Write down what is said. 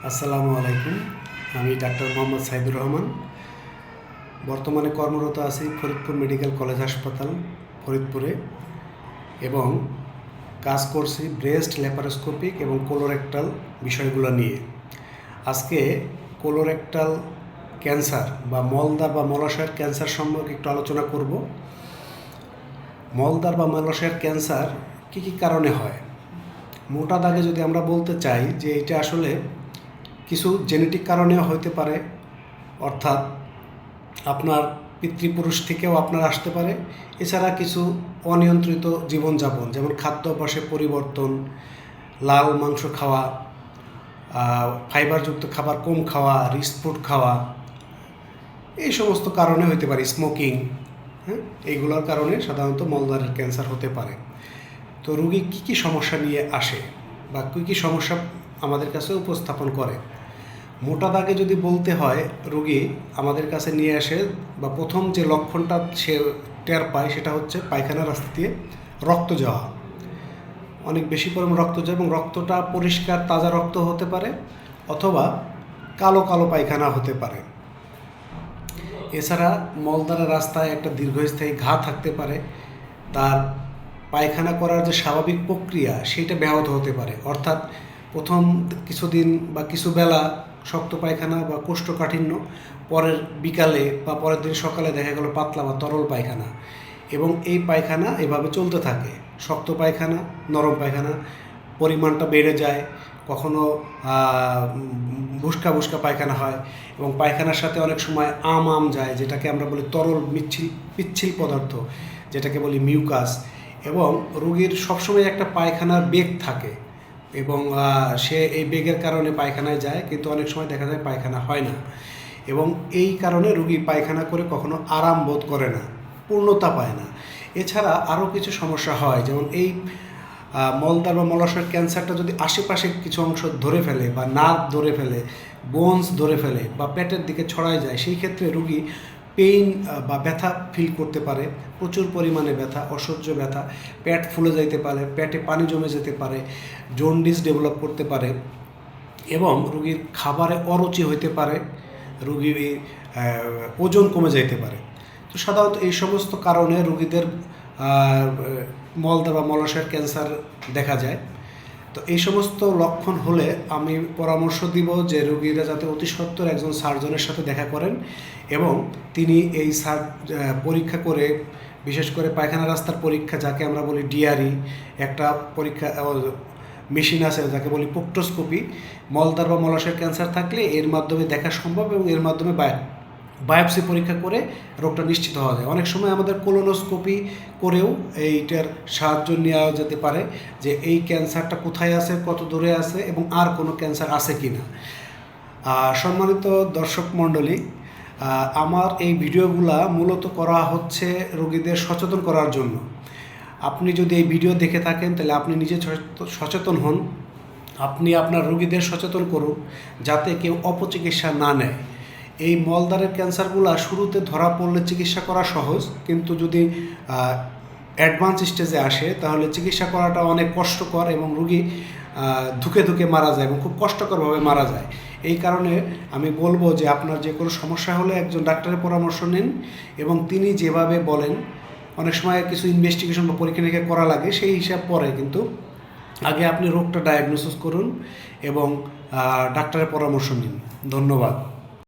আসসালামু আলাইকুম। আমি ডাক্তার মোহাম্মদ সাইদুর রহমান। বর্তমানে কর্মরত আছি ফরিদপুর মেডিকেল কলেজ হাসপাতাল ফরিদপুরে এবং কাজ করছি ব্রেস্ট ল্যাপারোস্কোপিক এবং কোলোরেক্টাল বিষয়গুলো নিয়ে। আজকে কোলোরেক্টাল ক্যান্সার বা মলদ্বার বা মলাশয়ের ক্যান্সার সম্পর্কে একটু আলোচনা করব। মলদ্বার বা মলাশয়ের ক্যান্সার কী কী কারণে হয়? মোটা দাগে যদি আমরা বলতে চাই যে এটা আসলে কিছু জেনেটিক কারণেও হতে পারে, অর্থাৎ আপনার পিতৃপুরুষ থেকেও আপনার আসতে পারে। এছাড়া কিছু অনিয়ন্ত্রিত জীবনযাপন, যেমন খাদ্যাভ্যাসে পরিবর্তন, লাল মাংস খাওয়া, ফাইবারযুক্ত খাবার কম খাওয়া, রিচ ফুড খাওয়া, এই সমস্ত কারণে হতে পারে, স্মোকিং, এইগুলোর কারণে সাধারণত মলদ্বারের ক্যান্সার হতে পারে। তো রোগী কী কী সমস্যা নিয়ে আসে বা কী কী সমস্যা আমাদের কাছে উপস্থাপন করে? মোটা দাগে যদি বলতে হয়, রোগী আমাদের কাছে নিয়ে আসে বা প্রথম যে লক্ষণটা সে টের পায় সেটা হচ্ছে পায়খানার রাস্তা দিয়ে রক্ত যাওয়া, অনেক বেশি পরিমাণ রক্ত যায় এবং রক্তটা পরিষ্কার তাজা রক্ত হতে পারে অথবা কালো কালো পায়খানা হতে পারে। এছাড়া মলদ্বারের রাস্তায় একটা দীর্ঘস্থায়ী ঘা থাকতে পারে, তার পায়খানা করার যে স্বাভাবিক প্রক্রিয়া সেটা ব্যাহত হতে পারে, অর্থাৎ প্রথম কিছুদিন বা কিছু বেলা শক্ত পায়খানা বা কোষ্ঠকাঠিন্য, পরের বিকালে বা পরের দিন সকালে দেখা গেল পাতলা বা তরল পায়খানা, এবং এই পায়খানা এভাবে চলতে থাকে। শক্ত পায়খানা, নরম পায়খানা, পরিমাণটা বেড়ে যায়, কখনো বুসকা বুসকা পায়খানা হয় এবং পায়খানার সাথে অনেক সময় আম যায়, যেটাকে আমরা বলি তরল পিচ্ছিল পদার্থ, যেটাকে বলি মিউকাস। এবং রোগীর সবসময় একটা পায়খানার বেগ থাকে এবং সে এই বেগের কারণে পায়খানায় যায়, কিন্তু অনেক সময় দেখা যায় পায়খানা হয় না এবং এই কারণে রোগী পায়খানা করে কখনো আরাম বোধ করে না, পূর্ণতা পায় না। এছাড়া আরও কিছু সমস্যা হয়, যেমন এই মলদ্বার বা মলাশয়ের ক্যান্সারটা যদি আশেপাশে কিছু অংশ ধরে ফেলে বা নার্ভ ধরে ফেলে, বোনস ধরে ফেলে বা পেটের দিকে ছড়ায় যায়, সেই ক্ষেত্রে রোগী পেইন বা ব্যথা ফিল করতে পারে, প্রচুর পরিমাণে ব্যথা, অসহ্য ব্যথা, পেট ফুলে যেতে পারে, পেটে পানি জমে যেতে পারে, জন্ডিস ডেভেলপ করতে পারে এবং রোগীর খাবারে অরুচি হইতে পারে, রোগীর ওজন কমে যেতে পারে। তো সাধারণত এই সমস্ত কারণে রোগীদের মলদ্বার বা মলাশয়ের ক্যান্সার দেখা যায়। তো এই সমস্ত লক্ষণ হলে আমি পরামর্শ দিব যে রোগীরা যাতে অতি সত্বর একজন সার্জনের সাথে দেখা করেন এবং তিনি এই পরীক্ষা করে, বিশেষ করে পায়খানা রাস্তার পরীক্ষা, যাকে আমরা বলি ডিআরই, একটা পরীক্ষা মেশিন আছে যাকে বলি প্রোক্টোস্কোপি। মলদ্বার বা মলাশয়ের ক্যান্সার থাকলে এর মাধ্যমে দেখা সম্ভব এবং এর মাধ্যমে বায়োপসি পরীক্ষা করে রোগটা নিশ্চিত হওয়া যায়। অনেক সময় আমাদের কোলোনোস্কোপি করেও এইটার সাহায্য নেওয়া যেতে পারে যে এই ক্যান্সারটা কোথায় আছে, কত দূরে আছে এবং আর কোনো ক্যান্সার আছে কি না। সম্মানিত দর্শক মণ্ডলী, আমার এই ভিডিওগুলা মূলত করা হচ্ছে রোগীদের সচেতন করার জন্য। আপনি যদি এই ভিডিও দেখে থাকেন তাহলে আপনি নিজে সচেতন হন, আপনি আপনার রোগীদের সচেতন করুন যাতে কেউ অপচিকিৎসা না নেয়। এই মলদ্বারের ক্যান্সারগুলো শুরুতে ধরা পড়লে চিকিৎসা করা সহজ, কিন্তু যদি অ্যাডভান্স স্টেজে আসে তাহলে চিকিৎসা করাটা অনেক কষ্টকর এবং রোগী ধুকে ধুকে মারা যায় এবং খুব কষ্টকরভাবে মারা যায়। এই কারণে আমি বলবো যে আপনার যে কোনো সমস্যা হলে একজন ডাক্তারের পরামর্শ নিন এবং তিনি যেভাবে বলেন, অনেক সময় কিছু ইনভেস্টিগেশন বা পরীক্ষা নিরীক্ষা করা লাগে, সেই হিসাব পরে, কিন্তু আগে আপনি রোগটা ডায়াগনোসিস করুন এবং ডাক্তারের পরামর্শ নিন। ধন্যবাদ।